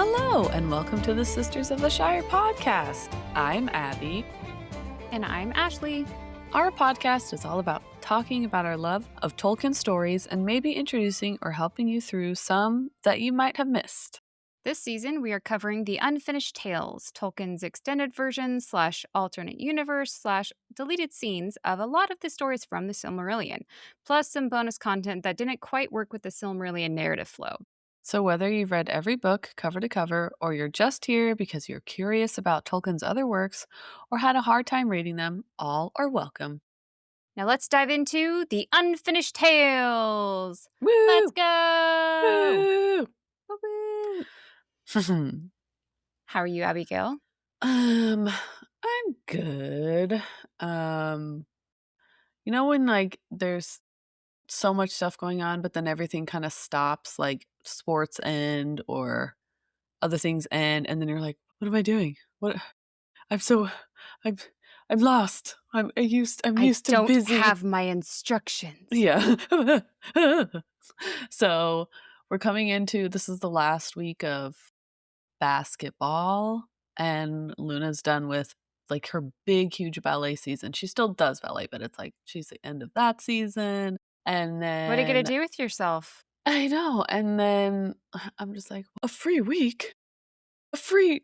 Hello, and welcome to the Sisters of the Shire podcast. I'm Abby. And I'm Ashley. Our podcast is all about talking about our love of Tolkien stories and maybe introducing or helping you through some that you might have missed. This season, we are covering the Unfinished Tales, Tolkien's extended version / alternate universe / deleted scenes of a lot of the stories from the Silmarillion, plus some bonus content that didn't quite work with the Silmarillion narrative flow. So whether you've read every book cover to cover, or you're just here because you're curious about Tolkien's other works, or had a hard time reading them, all are welcome. Now let's dive into the Unfinished Tales. Woo! Let's go! Woo! Woo-woo. How are you, Abigail? I'm good. When there's so much stuff going on, but then everything kind of stops, like sports end or other things end, and then you're like, what am I doing? What I'm so I'm I'm lost. I'm used to busy. I don't have my instructions. Yeah. So we're coming into this is the last week of basketball, and Luna's done with like her big huge ballet season. She still does ballet, but it's like she's the end of that season. And then What are you going to do with yourself? I know. And then I'm just like, a free week? A free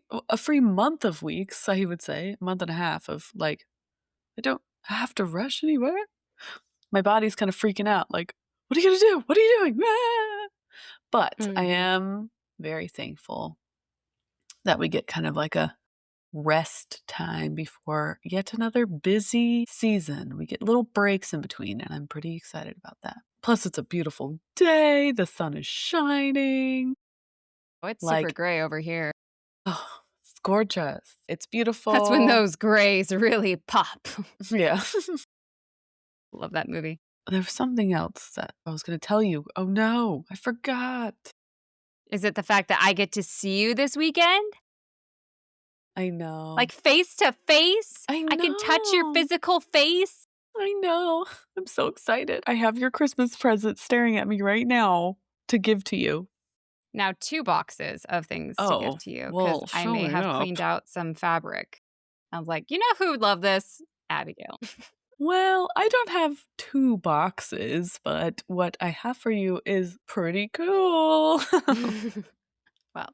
month of weeks, I would say. A month and a half of like, I don't have to rush anywhere. My body's kind of freaking out. Like, what are you going to do? What are you doing? Ah! But I am very thankful that we get kind of like a rest time before yet another busy season. We get little breaks in between, and I'm pretty excited about that. Plus, it's a beautiful day. The sun is shining. Oh, it's super gray over here. Oh, it's gorgeous. It's beautiful. That's when those grays really pop. Yeah. Love that movie. There was something else that I was going to tell you. Oh no, I forgot. Is it the fact that I get to see you this weekend? I know. Like face to face? I I can touch your know. physical face? I know. I'm so excited. I have your Christmas present staring at me right now to give to you. Now 2 boxes of things to give to you, because well, I may showing have up. cleaned out some fabric. I was like, you know who would love this? Abigail. Well, I don't have 2 boxes, but what I have for you is pretty cool. Well,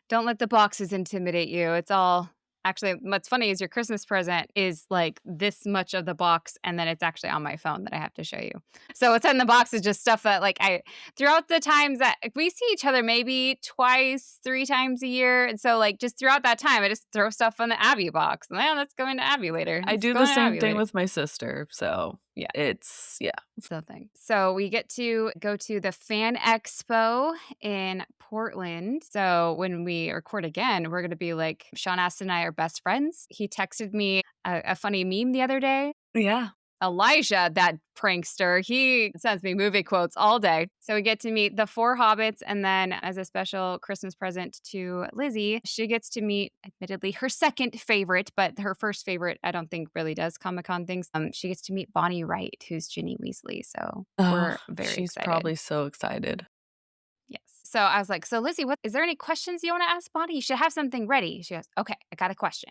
don't let the boxes intimidate you. It's all actually, what's funny is your Christmas present is like this much of the box, and then it's actually on my phone that I have to show you. So what's in the box is just stuff that like throughout the times that we see each other maybe twice, 3 times a year. And so like just throughout that time, I just throw stuff in the Abby box. And that's going to Abby later. I do the same thing with my sister. So yeah. It's the thing. So we get to go to the Fan Expo in Portland. So when we record again, we're going to be like, Sean Astin and I are best friends. He texted me a funny meme the other day. Yeah. Elijah, that prankster, he sends me movie quotes all day. So we get to meet the 4 hobbits. And then as a special Christmas present to Lizzie, she gets to meet, admittedly, her second favorite, but her first favorite, I don't think really does Comic-Con things. She gets to meet Bonnie Wright, who's Ginny Weasley. So we're very she's excited. Probably so excited. Yes. So I was like, so Lizzie, is there any questions you want to ask Bonnie? You should have something ready. She goes, okay, I got a question.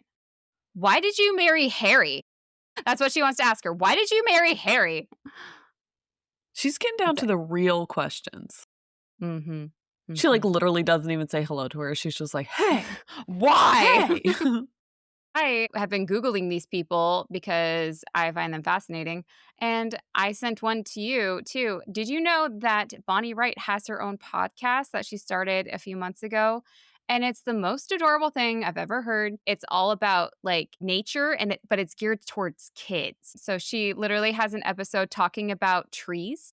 Why did you marry Harry? That's what she wants to ask her. Why did you marry Harry? She's getting down to the real questions. She like literally doesn't even say hello to her. She's just like, hey, why? Hey. I have been Googling these people because I find them fascinating. And I sent one to you too. Did you know that Bonnie Wright has her own podcast that she started a few months ago? And it's the most adorable thing I've ever heard. It's all about like nature, but it's geared towards kids. So she literally has an episode talking about trees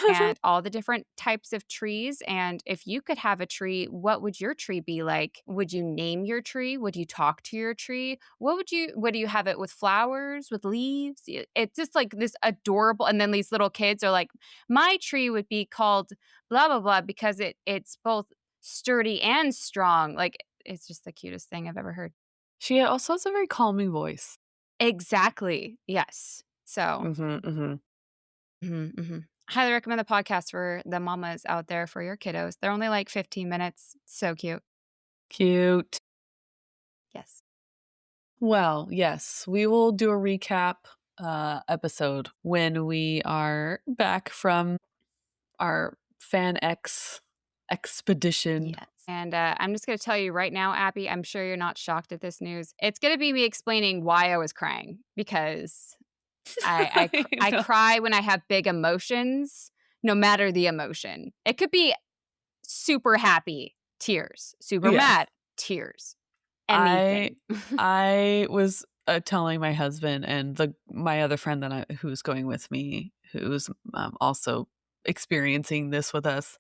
and all the different types of trees. And if you could have a tree, what would your tree be like? Would you name your tree? Would you talk to your tree? Would you have it with flowers, with leaves? It's just like this adorable. And then these little kids are like, my tree would be called blah, blah, blah, because it's both sturdy and strong. Like, it's just the cutest thing I've ever heard. She also has a very calming voice. Exactly. Yes. So highly recommend the podcast for the mamas out there for your kiddos. They're only like 15 minutes. So cute. Cute. Yes. Well, yes, we will do a recap episode when we are back from our Fan X expedition. Yes. And I'm just going to tell you right now, Abby, I'm sure you're not shocked at this news. It's going to be me explaining why I was crying because I I know. cry when I have big emotions, no matter the emotion. It could be super happy, tears, super Yeah. mad, tears, I anything. I was, telling my husband and my other friend who's going with me, who's, also experiencing this with us,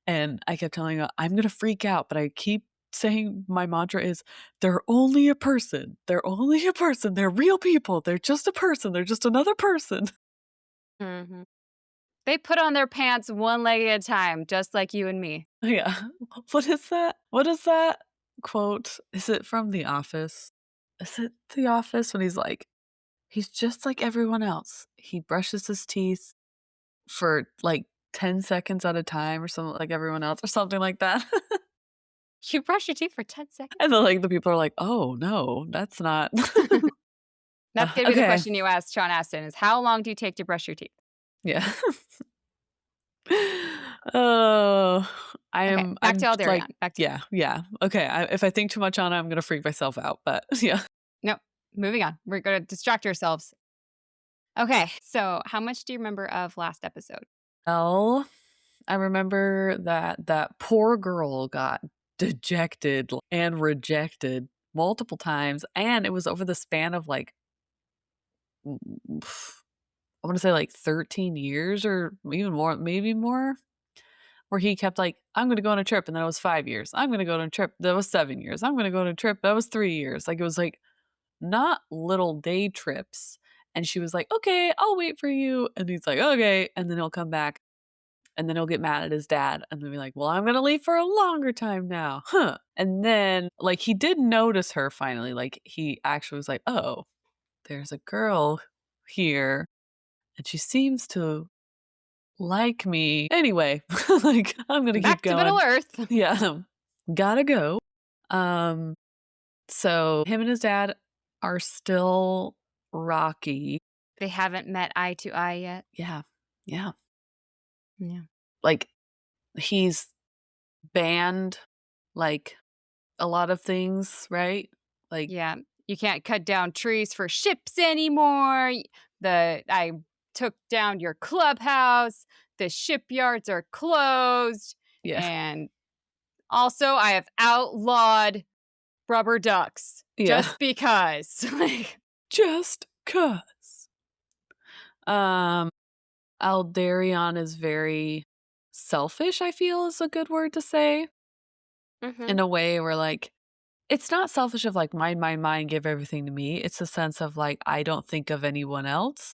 and I kept telling her, "I'm gonna freak out," but I keep saying my mantra is, "They're only a person. They're only a person. They're real people. They're just a person. They're just another person." Mhm. They put on their pants one leg at a time, just like you and me. Yeah. What is that? What is that quote? Is it from The Office? Is it The Office when he's like, "He's just like everyone else. He brushes his teeth for, like, 10 seconds at a time or something like everyone else," or something like that. You brush your teeth for 10 seconds? And then, like, the people are like, "Oh, no, that's not." That's gonna be the Okay. question you ask Sean Astin is, "How long do you take to brush your teeth?" Yeah. Oh, Okay, back to like Aldarion, back to you. yeah, yeah. Okay, if I think too much on it, I'm gonna freak myself out, but yeah. Nope, moving on. We're gonna distract ourselves. Okay, so how much do you remember of last episode? Well, I remember that that poor girl got dejected and rejected multiple times, and it was over the span of, like, I wanna say, like, 13 years or even more, maybe more, where he kept like, "I'm gonna go on a trip," and then it was 5 years. "I'm gonna go on a trip," that was 7 years. "I'm gonna go on a trip," that was 3 years. Like, it was, like, not little day trips, and she was like, "Okay, I'll wait for you," and he's like, "Okay," and then he'll come back, and then he'll get mad at his dad, and then be like, "Well, I'm gonna leave for a longer time now, huh?" And then, like, he did notice her finally, like, he actually was like, "Oh, there's a girl here, and she seems to like me." Anyway, like, I'm gonna keep Back to Middle going. Earth. Yeah, gotta go. Um, so him and his dad are still rocky. They haven't met eye to eye yet. Yeah, yeah. Yeah. Like, he's banned, like, a lot of things, right? Like, Yeah, you can't cut down trees for ships anymore. I took down your clubhouse. The shipyards are closed, yeah, and also I have outlawed rubber ducks yeah, just because. Like, just 'cause. Um, Aldarion is very selfish, I feel is a good word to say, in mhm. a way where, like, it's not selfish of, like, mind, give everything to me. It's a sense of, like, I don't think of anyone else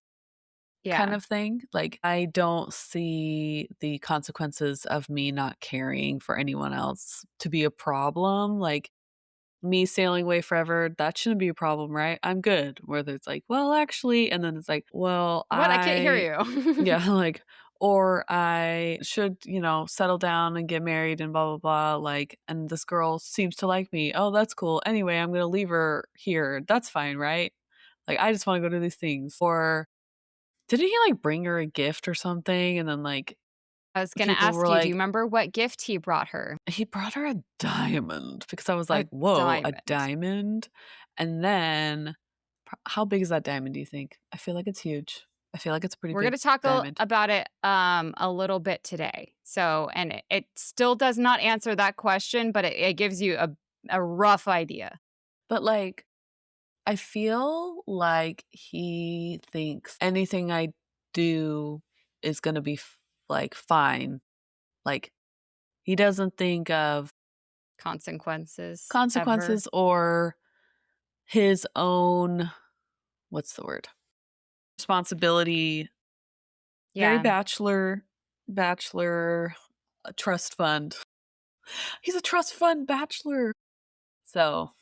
kind Yeah, of thing. Like, I don't see the consequences of me not caring for anyone else to be a problem. Like, me sailing away forever, that shouldn't be a problem, right? I'm good. Whether it's like, "Well, actually," and then it's like, "Well, what? I can't hear I" you. yeah, like, or I should, settle down and get married and blah, blah, blah, like, and this girl seems to like me. Oh, that's cool. Anyway, I'm gonna leave her here. That's fine, right? Like, I just wanna go do these things. Or didn't he, like, bring her a gift or something? And then, like, I was gonna people were ask you, do you like, remember what gift he brought her? he brought her a diamond because I was A like, "Whoa, a diamond. diamond?" And then how big is that diamond, do you think? I feel like it's huge. I feel like it's a pretty We're big gonna talk diamond. about it a little bit today. So, and it still does not answer that question, but it gives you a rough idea. But, like, I feel like he thinks anything I do is gonna be like, fine. Like, he doesn't think of Consequences ever. consequences or his own what's the word? Responsibility. Very Yeah. bachelor, trust fund. He's a trust fund bachelor. So,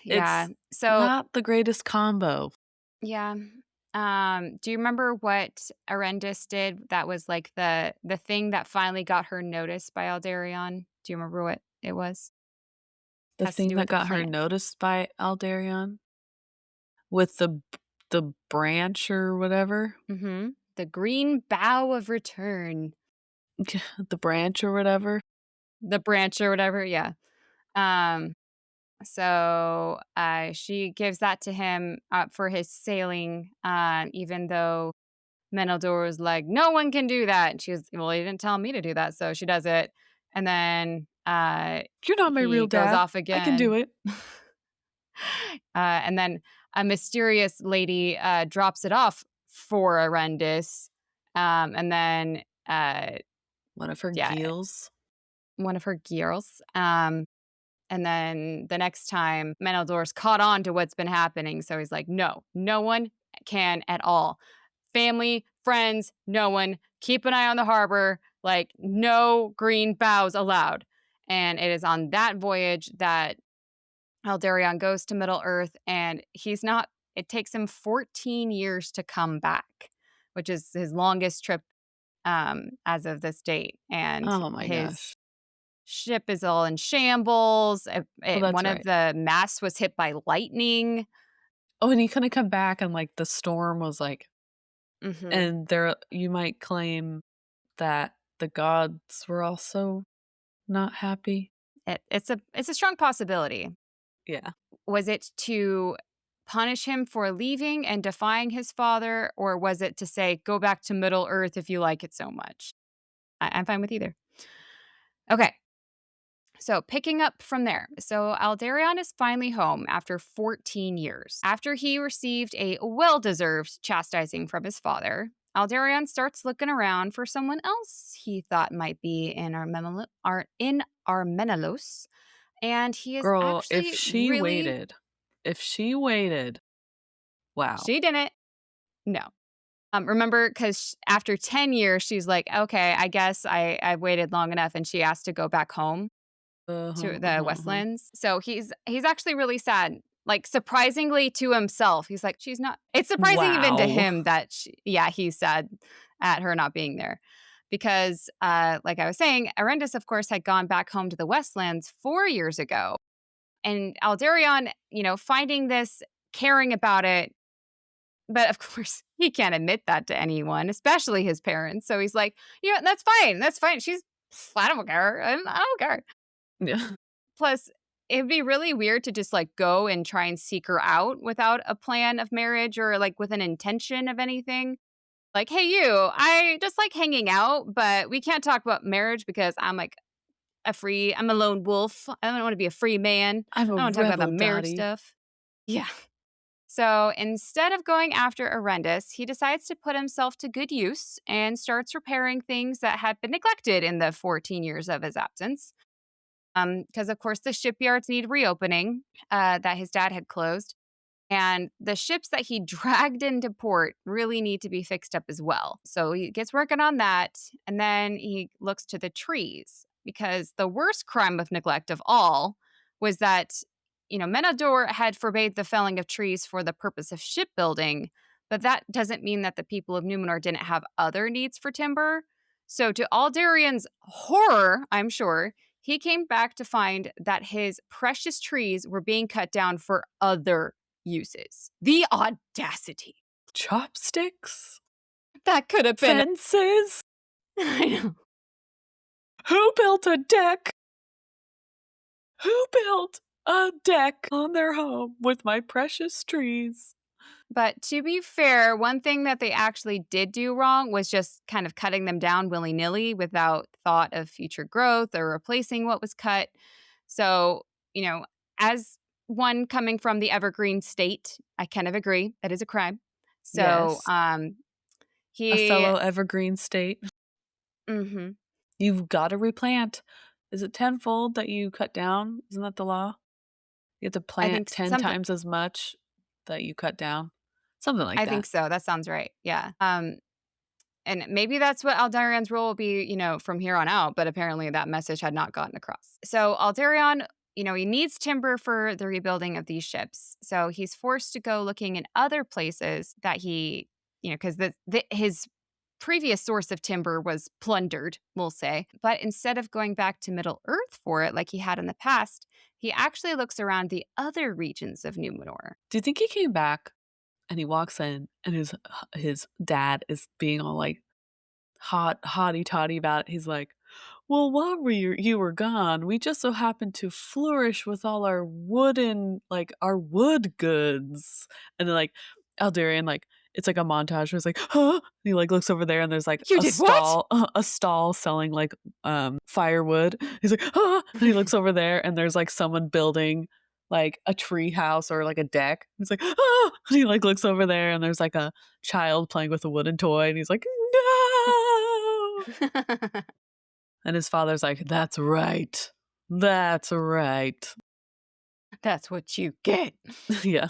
Yeah. it's So, not the greatest combo. yeah. Do you remember what Erendis did that was like the thing that finally got her noticed by Aldarion? Do you remember what? it was. The Has to thing do that with the got her plant. noticed by Aldarion with the branch or whatever? Mhm. The green bough of return. The branch or whatever? The branch or whatever, yeah. Um, she gives that to him, for his sailing, even though Meneldur was like, "No one can do that." And she was, "Well, he didn't tell me to do that," so she does it. And then, "You're not my he real goes dad. off I can do again. it." And then a mysterious lady, drops it off for Erendis, and then, One of her yeah, gills. one of her girls. And then the next time, Meneldore's caught on to what's been happening, so he's like, "No, no one can at all. Family, friends, no one. Keep an eye on the harbor. Like, no green boughs allowed." And it is on that voyage that Aldarion goes to Middle Earth, and he's not it takes him 14 years to come back, which is his longest trip, as of this date, and Oh my his gosh. ship is all in shambles. Oh, that's One of right. the masts was hit by lightning. Oh, and he couldn't come back and, like, the storm was, like Mhm. and there you might claim that the gods were also not happy? It's a strong possibility. Yeah. Was it to punish him for leaving and defying his father, or was it to say, "Go back to Middle Earth if you like it so much"? I'm fine with either. Okay, so picking up from there. So Aldarion is finally home after 14 years. After he received a well-deserved chastising from his father, Aldarion starts looking around for someone else he thought might be in Armenelos, and he is Girl, actually really if she waited, wow. she didn't. No. Remember, because after 10 years, she's like, "Okay, I guess I've waited long enough," and she asked to go back home to Uh-huh, the uh-huh, uh-huh. Westlands. So he's actually really sad, like, surprisingly to himself. He's like, "She's not." It's surprising even to Wow. him that he's sad at her not being there. Because, like I was saying, Erendis, of course, had gone back home to the Westlands 4 years ago, and Aldarion, finding this, caring about it, but of course, he can't admit that to anyone, especially his parents. So he's like, that's fine. That's fine. I don't care. I don't care." Yeah. Plus, it'd be really weird to just like go and try and seek her out without a plan of marriage or like with an intention of anything. Like, "Hey, I just like hanging out, but we can't talk about marriage because I'm like I'm a lone wolf. I don't want to be a free man. I'm a I don't want to talk about the rebel, marriage Dottie. stuff." Yeah. So instead of going after Arendis, he decides to put himself to good use and starts repairing things that had been neglected in the 14 years of his absence. Because, of course, the shipyards need reopening, that his dad had closed. And the ships that he dragged into port really need to be fixed up as well. So he gets working on that. And then he looks to the trees because the worst crime of neglect of all was that, Menador had forbade the felling of trees for the purpose of shipbuilding. But that doesn't mean that the people of Numenor didn't have other needs for timber. So, to Aldarion's horror, I'm sure, he came back to find that his precious trees were being cut down for other uses. The audacity. Chopsticks? That could have been Fences? I know. Who built a deck? Who built a deck on their home with my precious trees? But to be fair, one thing that they actually did do wrong was just kind of cutting them down willy-nilly without thought of future growth or replacing what was cut. So, as one coming from the evergreen state, I kind of agree that is a crime. So, Yes. A he fellow evergreen state. mhm. You've gotta replant. Is it tenfold that you cut down? Isn't that the law? You have to I plant think 10 something times as much that you cut down. Something like I think that. so. That sounds right. Yeah. And maybe that's what Aldarion's role will be, from here on out, but apparently that message had not gotten across. So Aldarion, he needs timber for the rebuilding of these ships. So he's forced to go looking in other places that he, because his previous source of timber was plundered, we'll say. But instead of going back to Middle Earth for it like he had in the past, he actually looks around the other regions of Númenor. Do you think he came back and he walks in and his dad is being all like hotty toddy about it? He's like, well, while you were gone, we just so happened to flourish with all our our wood goods. And then like Aldarion, like it's like a montage where it's like, huh? And he like looks over there and there's like You did what? a stall selling like firewood. He's like, huh? And he looks over there and there's like someone building like a tree house or like a deck. He's like, ah! And he like looks over there and there's like a child playing with a wooden toy and he's like, no. And his father's like, that's right. That's right. That's what you get. Yeah.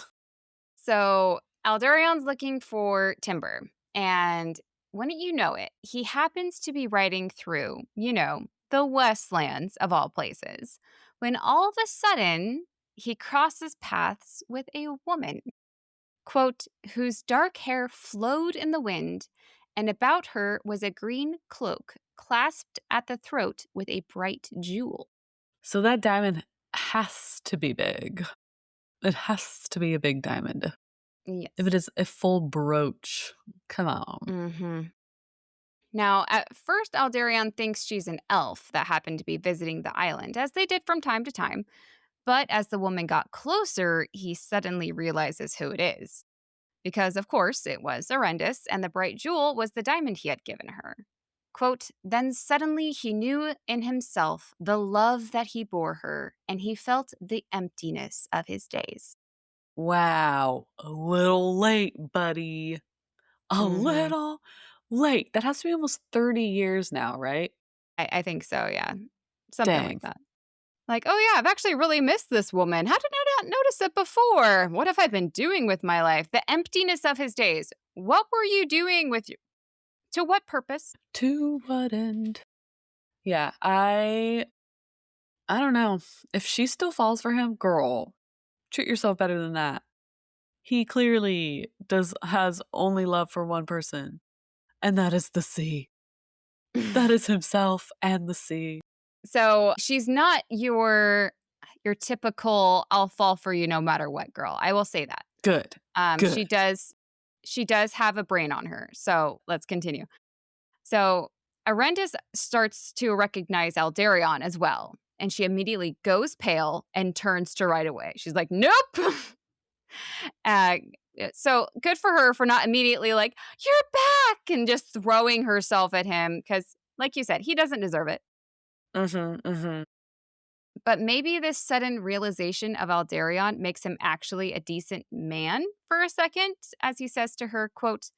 So Aldarion's looking for timber. And wouldn't you know it, he happens to be riding through, the Westlands of all places, when all of a sudden he crosses paths with a woman, quote, whose dark hair flowed in the wind, and about her was a green cloak clasped at the throat with a bright jewel. So that diamond has to be big. It has to be a big diamond. If Yes. it is a full brooch, come on. Mm-hmm. Now, at first, Aldarion thinks she's an elf that happened to be visiting the island, as they did from time to time. But as the woman got closer, he suddenly realizes who it is. Because, of course, it was Erendis, and the bright jewel was the diamond he had given her. Quote, then suddenly he knew in himself the love that he bore her, and he felt the emptiness of his days. Wow. A little late, buddy. A Mm-hmm. little late. That has to be almost 30 years now, right? I think so, yeah. Something like Dang. that. Like, oh yeah, I've actually really missed this woman. How did I not notice it before? What have I been doing with my life? The emptiness of his days. What were you doing with your. To what purpose? To what end? Yeah, I don't know. If she still falls for him, girl, treat yourself better than that. He clearly has only love for one person, and that is the sea. That is himself and the sea. So she's not your typical I'll fall for you no matter what girl. I will say that. Good. She Good. does have a brain on her. So let's continue. So Arendis starts to recognize Aldarion as well. And she immediately goes pale and turns to ride away. She's like, nope. uh, so good for her for not immediately like, you're back, and just throwing herself at him. Because, like you said, he doesn't deserve it. Mhm, mhm. But maybe this sudden realization of Aldarion makes him actually a decent man for a second, as he says to her, quote,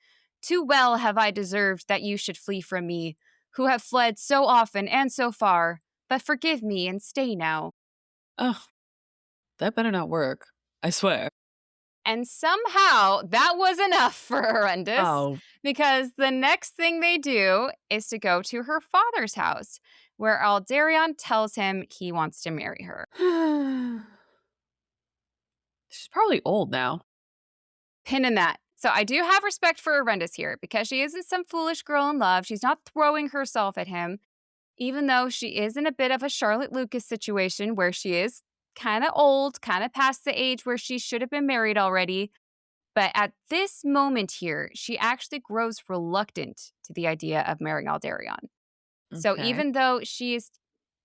too well have I deserved that you should flee from me, who have fled so often and so far, but forgive me and stay now. Oh, that better not work. I swear. And somehow that was enough for Erendis, Oh. because the next thing they do is to go to her father's house, where Aldarion tells him he wants to marry her. She's probably old now. Pin in that. So I do have respect for Erendis here, because she isn't some foolish girl in love. She's not throwing herself at him, even though she is in a bit of a Charlotte Lucas situation where she is kind of old, kind of past the age where she should have been married already. But at this moment here, she actually grows reluctant to the idea of marrying Aldarion. So Okay. even though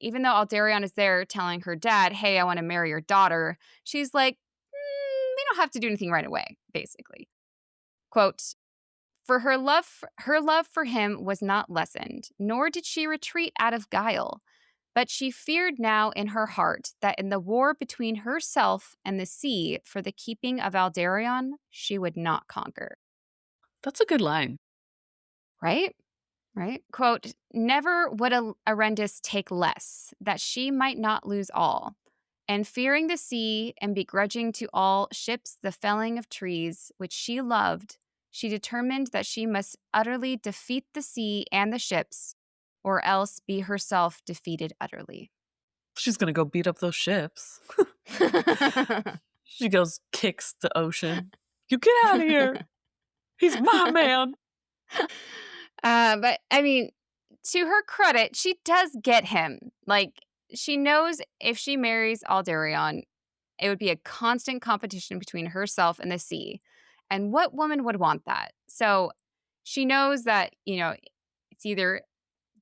Aldarion is there telling her dad, hey, I want to marry your daughter, she's like, we don't have to do anything right away, basically. Quote, for her love for him was not lessened, nor did she retreat out of guile. But she feared now in her heart that in the war between herself and the sea for the keeping of Aldarion, she would not conquer. That's a good line. Right? Right? Quote, never would Arendis take less, that she might not lose all. And fearing the sea and begrudging to all ships the felling of trees, which she loved, she determined that she must utterly defeat the sea and the ships, or else be herself defeated utterly. She's gonna go beat up those ships. She goes, kicks the ocean. You get out of here. He's my man. But I mean, to her credit, she does get him. Like, she knows if she marries Aldarion, it would be a constant competition between herself and the sea. And what woman would want that? So she knows that, it's either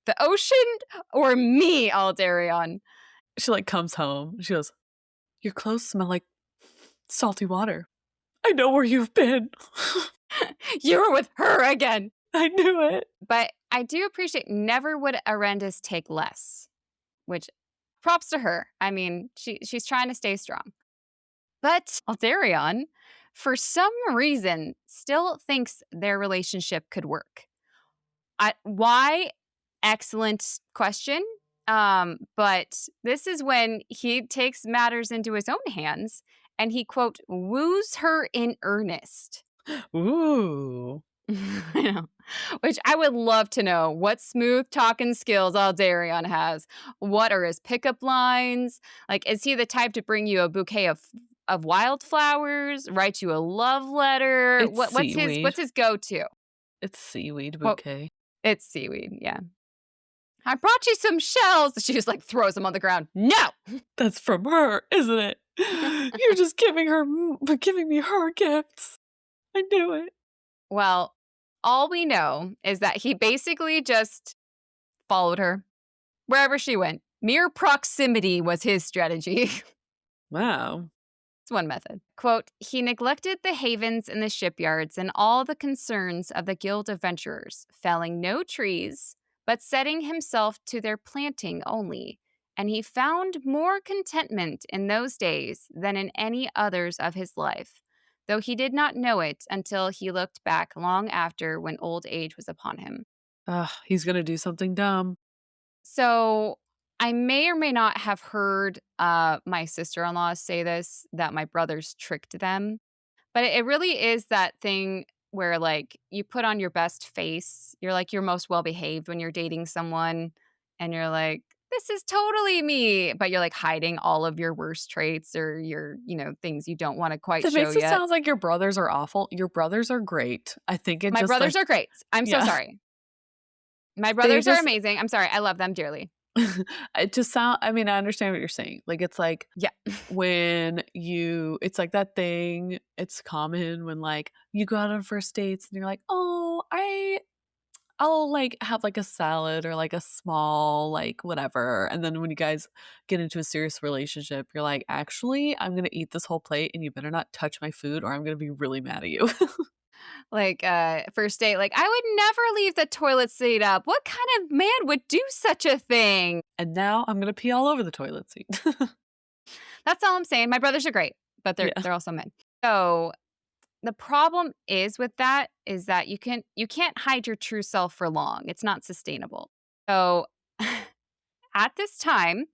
the ocean or me, Aldarion. She, like, comes home. She goes, "Your clothes smell like salty water. I know where you've been." You were with her again. I knew it. But I do appreciate never would Erendis take less, which props to her. I mean, she's trying to stay strong. But Aldarion, for some reason, still thinks their relationship could work. Why? Excellent question. But this is when he takes matters into his own hands and he, quote, woos her in earnest. Ooh. I know. Which I would love to know what smooth talking skills Aldarion has. What are his pickup lines? Like, is he the type to bring you a bouquet of wildflowers, write you a love letter? It's seaweed. What's his go-to? It's seaweed Well, bouquet. it's seaweed, yeah. I brought you some shells. She just like throws them on the ground. No. That's from her, isn't it? You're just giving me her gifts. I knew it. Well, all we know is that he basically just followed her wherever she went. Mere proximity was his strategy. Wow. It's one method. Quote, he neglected the havens and the shipyards and all the concerns of the guild adventurers, felling no trees, but setting himself to their planting only. And he found more contentment in those days than in any others of his life, though he did not know it until he looked back long after when old age was upon him. Ugh, he's gonna do something dumb. So I may or may not have heard my sister-in-law say this, that my brothers tricked them. But it really is that thing where, like, you put on your best face. You're like your most well-behaved when you're dating someone, and you're like, "This is totally me," but you're, like, hiding all of your worst traits or your, things you don't wanna quite That show makes it yet. sound like your brothers are awful. Your brothers are great. I think it My just, brothers like are great. I'm so yeah. sorry. My They brothers are just amazing. I'm sorry. I love them dearly. it just sound I mean, I understand what you're saying. Like, it's like Yeah. when it's like that thing, it's common when, like, you go out on first dates and you're like, "Oh, I'll, like, have, like, a salad or, like, a small, like, whatever," and then when you guys get into a serious relationship, you're like, "Actually, I'm gonna eat this whole plate, and you better not touch my food, or I'm gonna be really mad at you." Like, first date, like, "I would never leave the toilet seat up. What kind of man would do such a thing?" And now I'm gonna pee all over the toilet seat. That's all I'm saying. My brothers are great, but they're Yeah. they're also men. So, the problem is with that is that you can't hide your true self for long. It's not sustainable. So, at this time,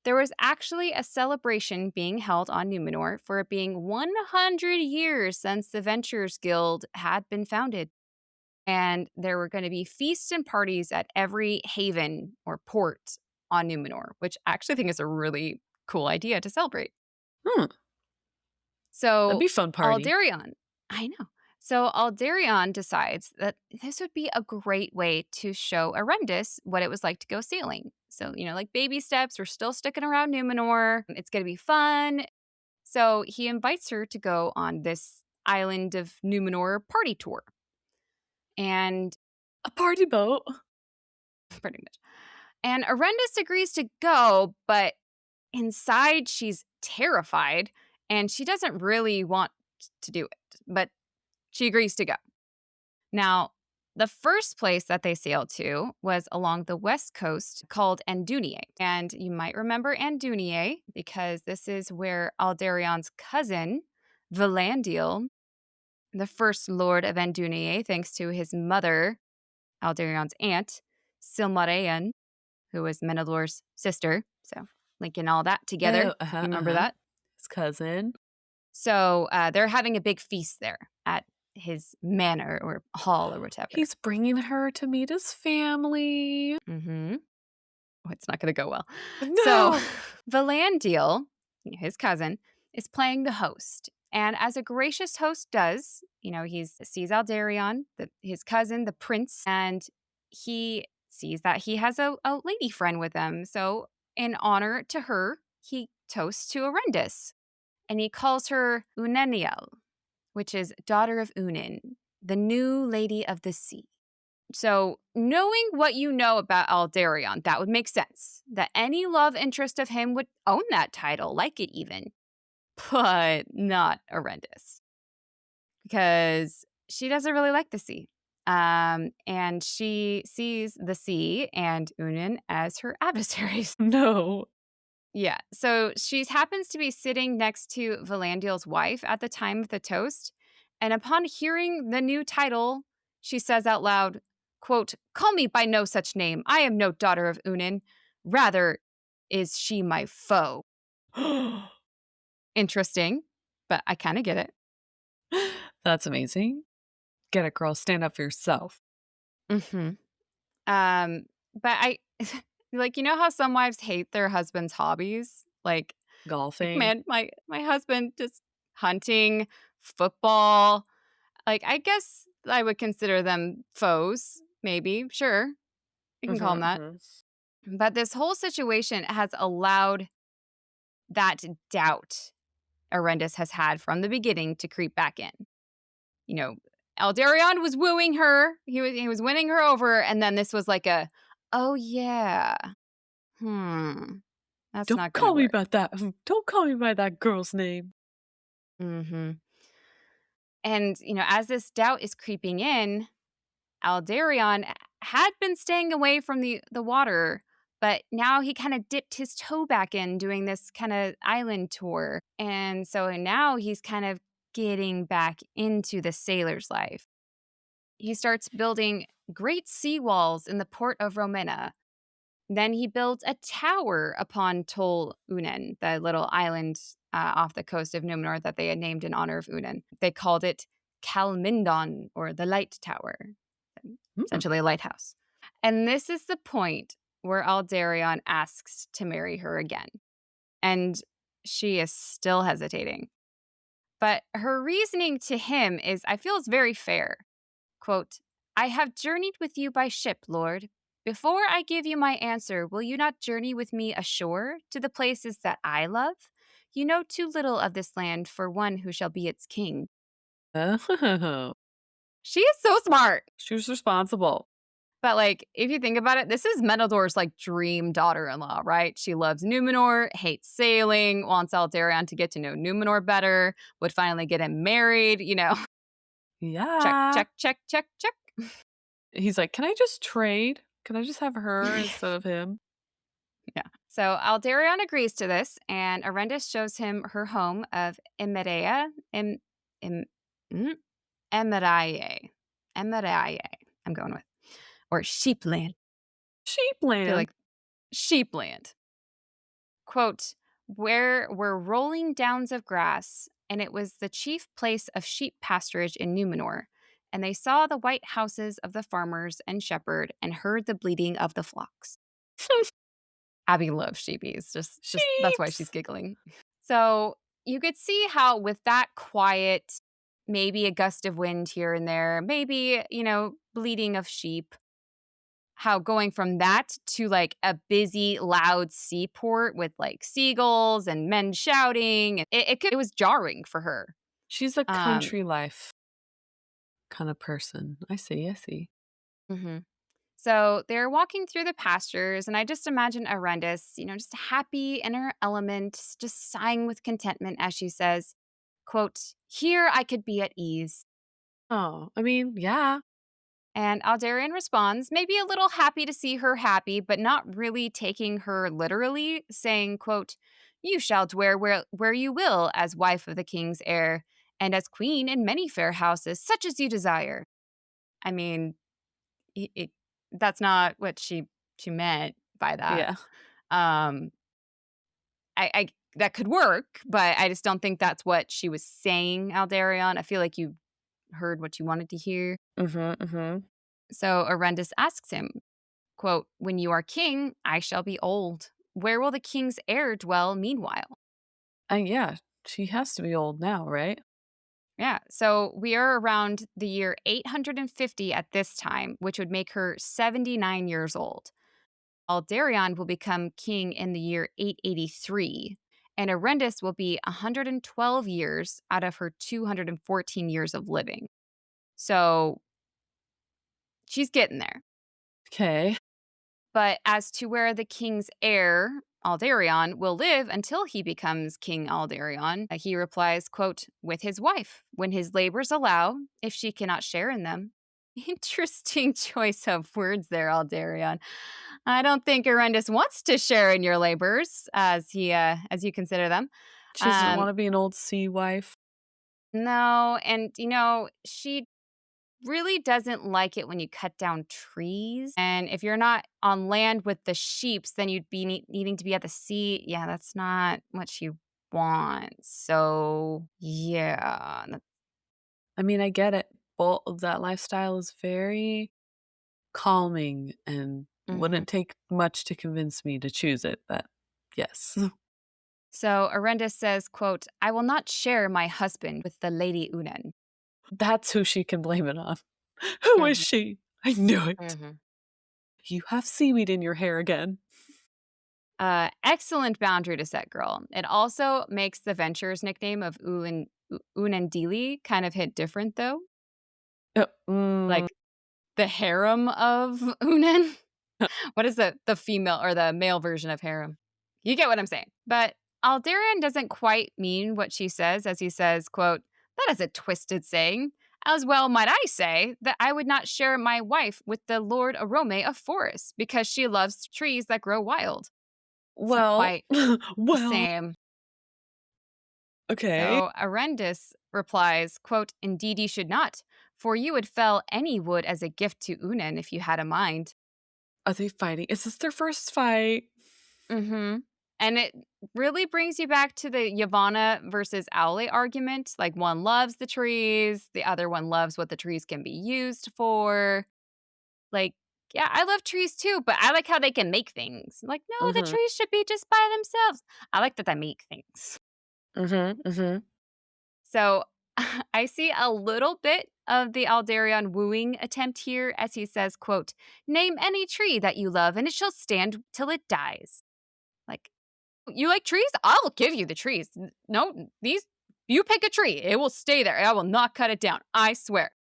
there was actually a celebration being held on Numenor for it being 100 years since the Venturers Guild had been founded. And there were going to be feasts and parties at every haven or port on Numenor, which I actually think is a really cool idea to celebrate. Hmm, that'd So be fun party. Aldarion, I know. So Aldarion decides that this would be a great way to show Erendis what it was like to go sailing. So, like baby steps, we're still sticking around Numenor. It's going to be fun. So he invites her to go on this island of Numenor party tour. And A party boat. pretty much. And Erendis agrees to go, but inside she's terrified and she doesn't really want to do it, but she agrees to go. Now, the first place that they sailed to was along the west coast called Andunier. And you might remember Andunier because this is where Aldarion's cousin, Valandil, the first lord of Andunier, thanks to his mother, Aldarion's aunt, Silmaraen, who was Menelor's sister. So linking all that together. Oh, You remember uh-huh. that? His cousin. So they're having a big feast there at his manor or hall or whatever. He's bringing her to meet his family. Mm-hmm. Oh, it's not going to go well. So No! Valandil, his cousin, is playing the host. And as a gracious host does, he sees Aldarion, his cousin, the prince, and he sees that he has a lady friend with him. So, in honor to her, he toasts to Erendis and he calls her Uneniel, which is daughter of Unin, the new lady of the sea. So, knowing what you know about Aldarion, that would make sense. That any love interest of him would own that title, like it even, but not Erendis, because she doesn't really like the sea. And she sees the sea and Unin as her adversaries. No. Yeah. So she happens to be sitting next to Valandil's wife at the time of the toast. And upon hearing the new title, she says out loud, quote, "Call me by no such name. I am no daughter of Unin. Rather, is she my foe." Interesting, but I kind of get it. That's amazing. Get it, girl. Stand up for yourself. Hmm. But I like, you know how some wives hate their husband's hobbies? Like, Golfing. man, my husband just hunting, football. Like, I guess I would consider them foes, maybe. Sure, you can call them Mhm, that. mhm. But this whole situation has allowed that doubt Arendis has had from the beginning to creep back in. You know, Aldarion was wooing her. He was winning her over, and then this was like oh yeah, hmm, that's Don't not gonna call me work. about that. Don't call me by that girl's name. Hmm. And as this doubt is creeping in, Aldarion had been staying away from the water, but now he kind of dipped his toe back in doing this kind of island tour. And so now he's kind of getting back into the sailor's life. He starts building great seawalls in the port of Romena. Then he built a tower upon Tol Unen, the little island off the coast of Númenor that they had named in honor of Unen. They called it Calmindon, or the Light Tower, Hmm. essentially a lighthouse. And this is the point where Aldarion asks to marry her again. And she is still hesitating. But her reasoning to him is, I feel, is very fair. Quote, "I have journeyed with you by ship, Lord. Before I give you my answer, will you not journey with me ashore to the places that I love? You know too little of this land for one who shall be its king." Oh, She is so smart. she was responsible. But, like, if you think about it, this is Meneldore's, like, dream daughter-in-law, right? She loves Númenor, hates sailing, wants Aldarion to get to know Númenor better, would finally get him married. Check, Yeah. check, check, check, check. He's like, "Can I just trade? Can I just have her instead of him?" Yeah. So Aldarion agrees to this, and Arendis shows him her home of Emerea, Em, mm, Emerae, Emerae, I'm going with, or Sheepland. I feel Sheepland. like Sheepland. Quote, "Where were rolling downs of grass, and it was the chief place of sheep pasturage in Númenor. And they saw the white houses of the farmers and shepherd, and heard the bleating of the flocks." Abby loves sheepies. Just that's why she's Sheeps. giggling. So you could see how, with that quiet, maybe a gust of wind here and there, maybe, bleating of sheep, how going from that to like a busy, loud seaport with like seagulls and men shouting, it was jarring for her. She's a Um, country life kind of person. I see, I see. mhm. So they're walking through the pastures, and I just imagine Arendis, just happy in her element, just sighing with contentment as she says, quote, "Here I could be at ease." Oh, I mean, yeah. And Aldarion responds, maybe a little happy to see her happy, but not really taking her literally, saying, quote, "You shall dwell where you will as wife of the king's heir, and as queen in many fair houses, such as you desire." I mean, that's not what she meant by that. Yeah. Um, I that could work, but I just don't think that's what she was saying, Aldarion. I feel like you heard what you wanted to hear. Mhm, mhm. So Arendis asks him, quote, "When you are king, I shall be old. Where will the king's heir dwell meanwhile?" Yeah, she has to be old now, right? Yeah. So we are around the year 850 at this time, which would make her 79 years old. Aldarion will become king in the year 883, and Erendis will be 112 years out of her 214 years of living. So she's getting there. Okay. But as to where the king's heir, Aldarion, will live until he becomes King Aldarion, he replies, quote, with his wife, when his labors allow, if she cannot share in them. Interesting choice of words there, Aldarion. I don't think Erendis wants to share in your labors as you consider them. She doesn't Um, wanna be an old sea wife. no, and she really doesn't like it when you cut down trees. And if you're not on land with the sheeps, then you'd be needing to be at the sea. Yeah, that's not what she wants. So, yeah. I mean, I get it. Well, that lifestyle is very calming and Mhm. wouldn't take much to convince me to choose it, but yes. So Arendis says, quote, I will not share my husband with the Lady Unen. That's who she can blame it on. Who is Mhm, she? I knew it. mhm. You have seaweed in your hair again. Excellent boundary to set, girl. It also makes the Venture's nickname of Unendili kind of hit different, though. Mm. Like the harem of Unen. What is the female or the male version of harem? You get what I'm saying. But Aldarion doesn't quite mean what she says as he says, quote, that is a twisted saying. As well might I say that I would not share my wife with the Lord Arome of Forest because she loves trees that grow wild. It's not Well, quite the well, same. okay. So Arendis replies, quote, indeed you should not, for you would fell any wood as a gift to Unen if you had a mind. Are they fighting? Is this their first fight? Mhm. And it really brings you back to the Yavanna versus Owlet argument. Like, one loves the trees, the other one loves what the trees can be used for. Like, yeah, I love trees too, but I like how they can make things. Like, no, the Mhm. trees should be just by themselves. I like that they make things. Mhm. Mhm. So I see a little bit of the Aldarion wooing attempt here as he says, quote, name any tree that you love and it shall stand till it dies. Like, you like trees? I'll give you the trees. No, these you pick a tree. It will stay there. I will not cut it down. I swear.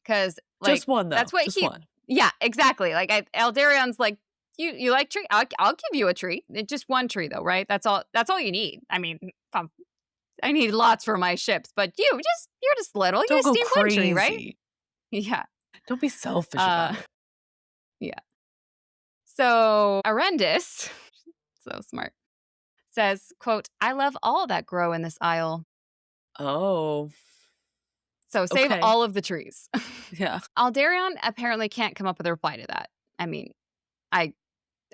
Cuz Just like one though. that's what Just he one. yeah, exactly. Like Eldarion's like you like tree? I'll give you a tree. It's just one tree though, right? That's all you need. I mean, I need lots for my ships, but you're just little. You Don't just go need one tree, right? crazy. Yeah. Don't be selfish Uh about it. yeah. So Arendis, so smart, says, quote, I love all that grow in this isle. Oh, So save okay. all of the trees. Yeah. Aldarion apparently can't come up with a reply to that. I mean, I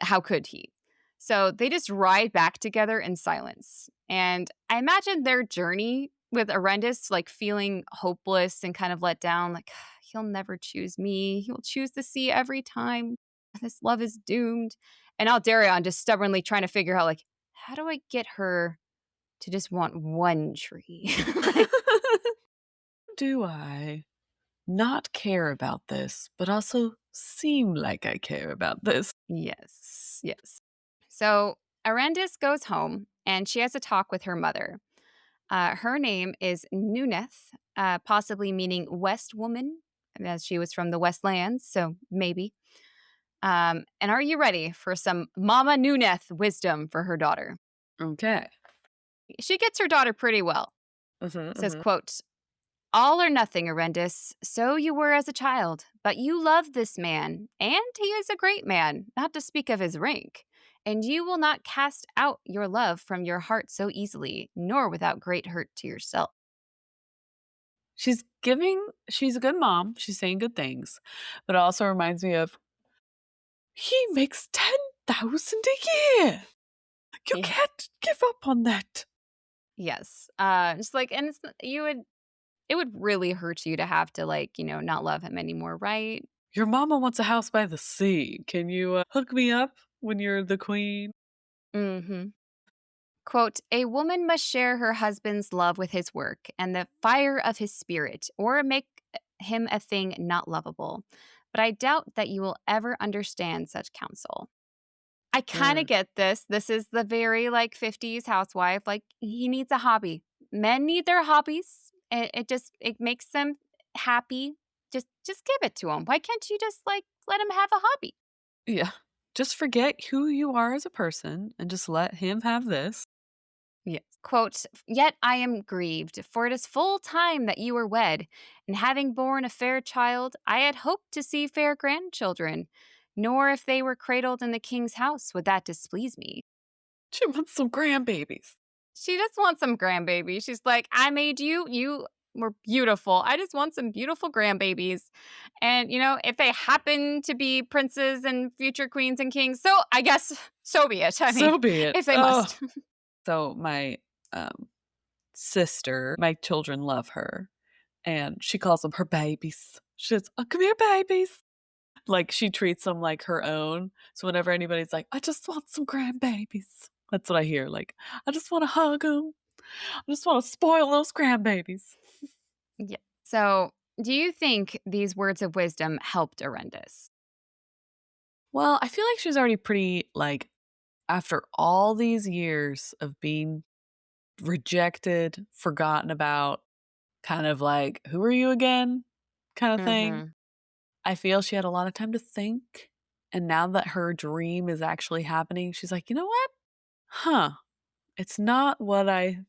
how could he? So they just ride back together in silence. And I imagine their journey with Arendis like feeling hopeless and kind of let down, like he'll never choose me. He'll choose the sea every time. This love is doomed. And Aldarion just stubbornly trying to figure out like, how do I get her to just want one tree? Like, Do I not care about this, but also seem like I care about this? yes, yes. So Arendis goes home and she has a talk with her mother. Her name is Nuneth, possibly meaning West Woman, as she was from the Westlands, so maybe. And are you ready for some Mama Nuneth wisdom for her daughter? Okay. She gets her daughter pretty well. Mhm. Says, Mhm. quote, all or nothing, Arendis. So you were as a child, but you love this man, and he is a great man, not to speak of his rank. And you will not cast out your love from your heart so easily, nor without great hurt to yourself. She's a good mom. She's saying good things. But it also reminds me of he makes 10,000 a year. You Yeah. can't give up on that. Yes. Just like, and it would really hurt you to have to like, not love him anymore, right? Your mama wants a house by the sea. Can you hook me up when you're the queen? Mm-hmm. Quote, a woman must share her husband's love with his work and the fire of his spirit, or make him a thing not lovable. But I doubt that you will ever understand such counsel. I kind of Mm. get this. This is the very like 50s housewife. Like he needs a hobby. Men need their hobbies. It makes them happy. Just give it to them. Why can't you just like let him have a hobby? Yeah. Just forget who you are as a person and just let him have this. Yes. Quote, yet I am grieved, for it is full time that you were wed, and having borne a fair child, I had hoped to see fair grandchildren. Nor if they were cradled in the king's house would that displease me. She wants some grandbabies. She just wants some grandbabies. She's like, I made you. You were beautiful. I just want some beautiful grandbabies. And, if they happen to be princes and future queens and kings, so I guess so be it. I mean, So be it. if they Oh. must. So my sister, my children love her, and she calls them her babies. She says, "Oh, come here, babies." Like she treats them like her own. So whenever anybody's like, "I just want some grandbabies," that's what I hear. Like, "I just want to hug them. I just want to spoil those grandbabies." Yeah. So, do you think these words of wisdom helped Erendis? Well, I feel like she's already pretty like after all these years of being rejected, forgotten about, kind of like, "Who are you again?" kind of thing. Mhm. I feel she had a lot of time to think, and now that her dream is actually happening, she's like, "You know what? Huh, it's not what I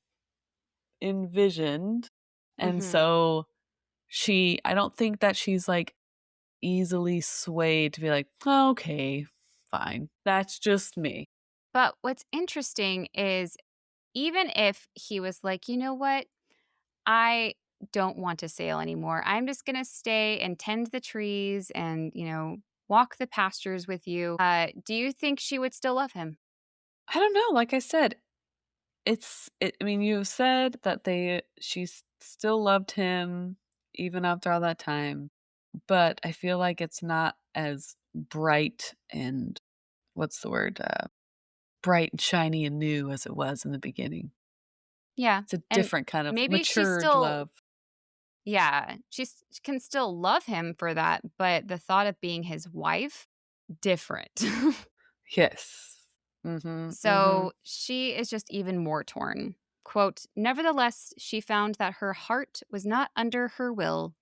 envisioned." And Mhm. so I don't think that she's, like, easily swayed to be like, "Okay, fine. That's just me." But what's interesting is even if he was like, "You know what? I don't want to sail anymore. I'm just going to stay and tend the trees and, walk the pastures with you." Do you think she would still love him? I don't know, like I said, I mean, you said that still loved him even after all that time, but I feel like it's not as bright and what's the word? Bright and shiny and new as it was in the beginning. Yeah. It's a And different kind of maybe she matured still love. yeah, she can still love him for that, but the thought of being his wife, different. Yes. Mhm, mhm. So she is just even more torn. Quote, nevertheless, she found that her heart was not under her will,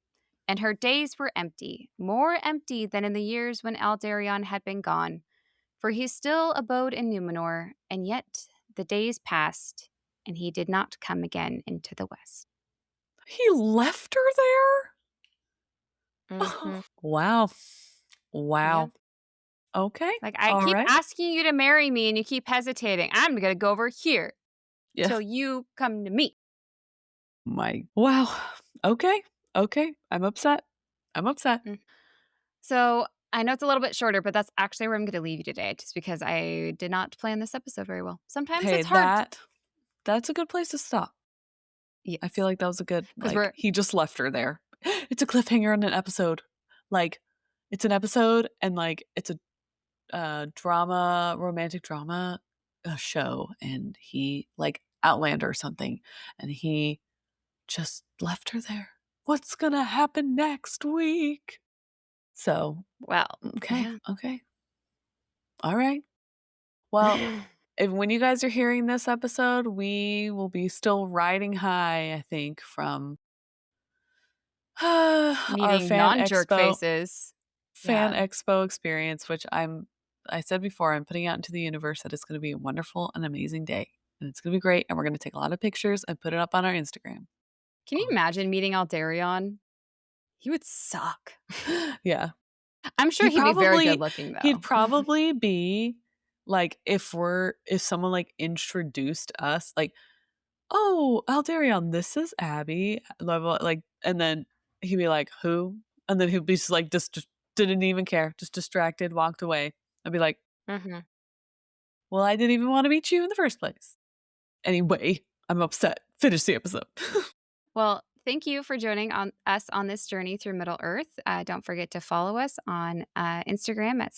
and her days were empty, more empty than in the years when Aldarion had been gone, for he still abode in Númenor, and yet the days passed, and he did not come again into the west. He left her there? Hmm. Wow. Yeah. Wow. Okay. Like, I keep Alright. asking you to marry me, and you keep hesitating. I'm going to go over here Yeah. till you come to me. Wow. Okay. Okay. I'm upset. I'm upset. So I know it's a little bit shorter, but that's actually where I'm going to leave you today, just because I did not plan this episode very well. Sometimes Hey, it's hard. that's a good place to stop. I feel Yes, like that was a good because we're he just left her there. It's a cliffhanger in an episode. Like, it's an episode and, like, it's a, romantic drama, show, and he like, Outlander or something, and he just left her there. What's gonna happen next week? So, well, okay, yeah. okay. Alright. Well, if when you guys are hearing this episode, we will be still riding high, I think, from our Meeting non-jerk faces. fan Yeah. expo experience, which I said before, I'm putting out into the universe that it's gonna be a wonderful and amazing day, and it's gonna be great, and we're gonna take a lot of pictures and put it up on our Instagram. Can you Oh, imagine meeting Aldarion? He would suck. yeah. I'm sure He'd he'd be very good probably looking, he'd though. probably be like, if someone, like, introduced us, like, "Oh, Aldarion, this is Abby," blah, blah, like, and then he'd be like, "Who?" And then he'd be just like, just didn't even care, just distracted, walked away. I'd be like, Hmm. "Well, I didn't even wanna meet you in the first place." Anyway, I'm upset. Finish the episode. Well, thank you for joining us on this journey through Middle Earth. Don't forget to follow us on Instagram at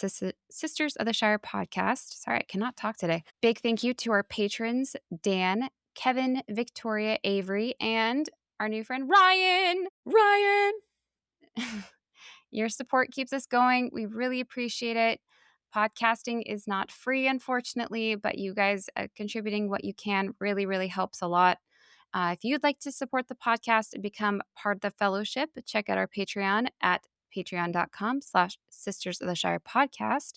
Sisters of the Shire Podcast. Sorry, I cannot talk today. Big thank you to our patrons, Dan, Kevin, Victoria, Avery, and our new friend, Ryan. Ryan! Your support keeps us going. We really appreciate it. Podcasting is not free, unfortunately, but you guys contributing what you can really, really helps a lot. If you'd like to support the podcast and become part of the fellowship, check out our Patreon at patreon.com/Sisters of the Shire podcast.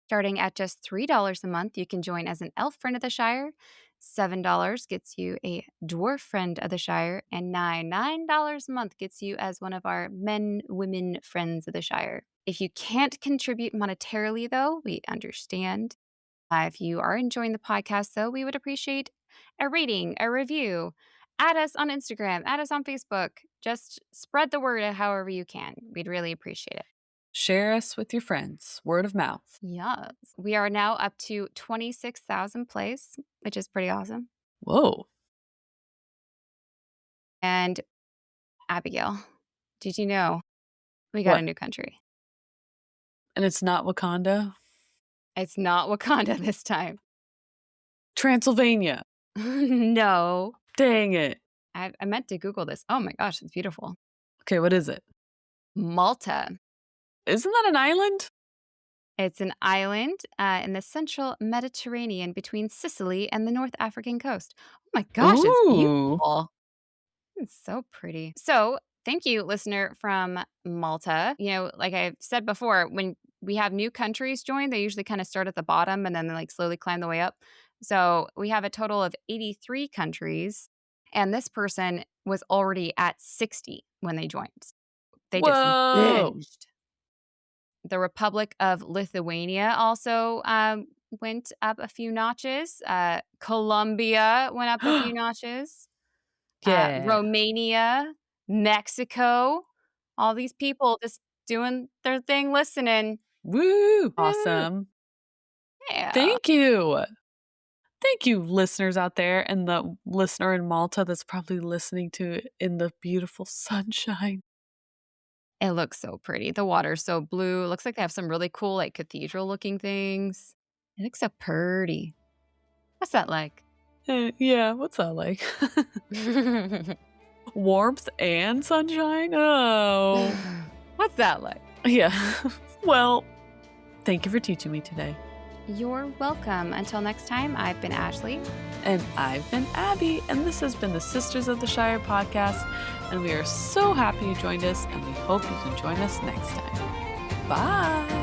Starting at just $3 a month, you can join as an elf friend of the Shire. $7 gets you a dwarf friend of the Shire, and $9 a month gets you as one of our men, women friends of the Shire. If you can't contribute monetarily, though, we understand. If you are enjoying the podcast, though, we would appreciate a rating, a review. Add us on Instagram, add us on Facebook. Just spread the word however you can. We'd really appreciate it. Share us with your friends. Word of mouth. Yes. We are now up to 26,000 plays, which is pretty awesome. Whoa. And Abigail, did you know we got What? a new country? And it's not Wakanda? It's not Wakanda this time. Transylvania. No. Dang it. I meant to Google this. Oh my gosh, it's beautiful. Okay, what is it? Malta. Isn't that an island? It's an island in the central Mediterranean between Sicily and the North African coast. Oh my gosh, it's Ooh. beautiful. It's so pretty. So, thank you, listener from Malta. You know, like I've said before, when we have new countries join, they usually kind of start at the bottom and then they like slowly climb the way up. So, we have a total of 83 countries, and this person was already at 60 when they joined. They just Whoa. binged. The Republic of Lithuania also went up a few notches. Colombia went up a few notches. Yeah. Romania, Mexico, all these people just doing their thing, listening. Woo. Awesome. Yeah. Thank you. Thank you, listeners out there, and the listener in Malta that's probably listening to it in the beautiful sunshine. It looks so pretty. The water's so blue. It looks like they have some really cool, like, cathedral-looking things. It looks so pretty. What's that like? Yeah, what's that like? Warmth and sunshine? Oh. What's that like? Yeah. Well, thank you for teaching me today. You're welcome. Until next time, I've been Ashley. And I've been Abby, and this has been the Sisters of the Shire podcast, and we are so happy you joined us, and we hope you can join us next time. Bye!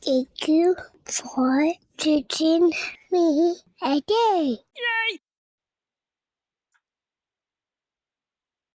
Thank you for teaching me a day. Yay!